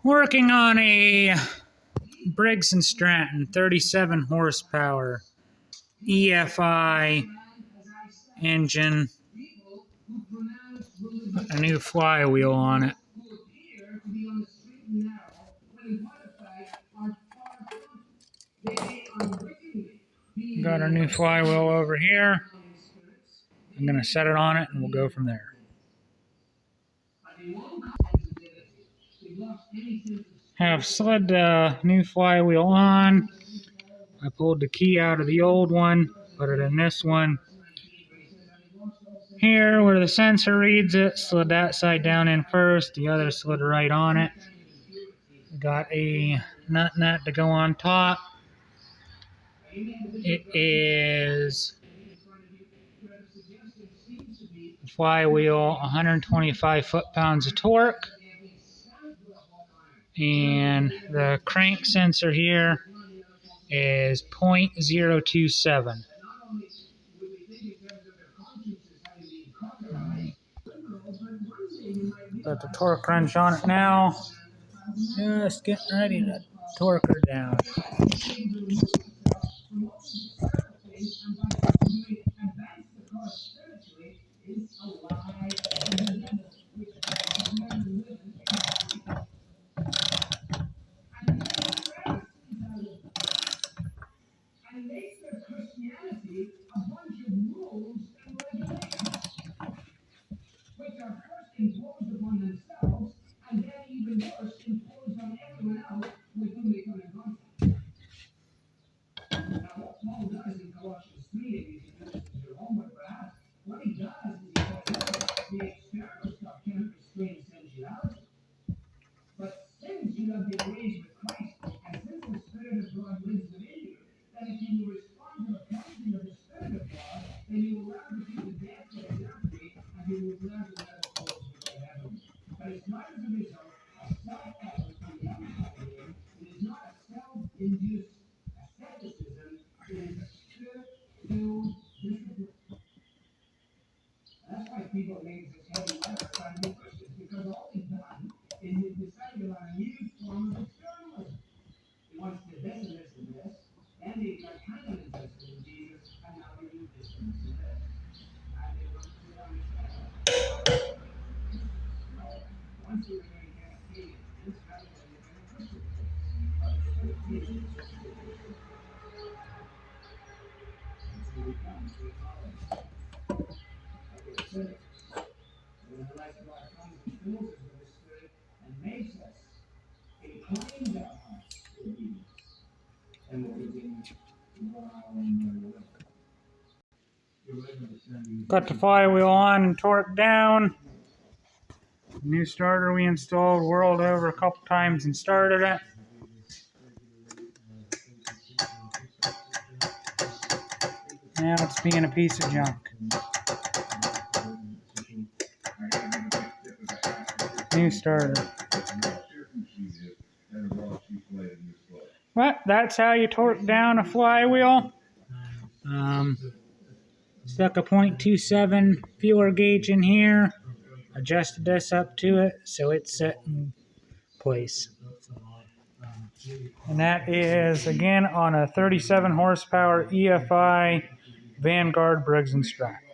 Working on a Briggs Stratton 37 horsepower EFI engine. Put a new flywheel on it. Got our new flywheel over here. I'm going to set it on it and we'll go from there. Have slid the new flywheel on. I pulled the key out of the old one, put it in this one. Here, where the sensor reads it, slid that side down in first, the other slid right on it. Got a nut to go on top. It is flywheel, 125 foot-pounds of torque. And the crank sensor here is 0.027. Got the torque wrench on it now. Just getting ready to torque her down. Got the flywheel on and torqued down. New starter we installed, whirled over a couple times and started it. Now it's being a piece of junk. New starter. Well, that's how you torque down a flywheel. Stuck a 0.27 feeler gauge in here. Adjusted this up to it so it's set in place. And that is, again, on a 37 horsepower EFI Vanguard Briggs Stratton.